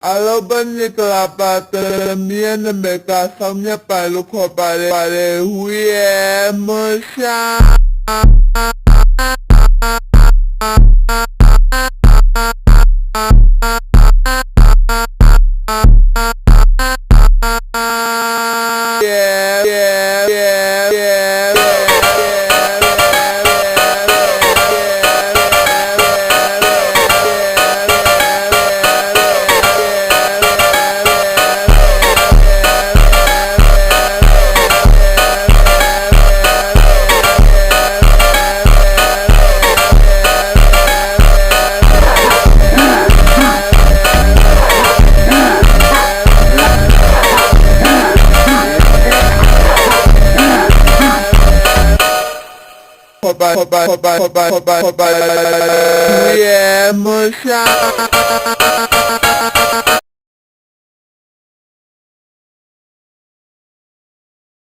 Alobaniklapata miana meka samnya palu ko pare huye musha yeah, musha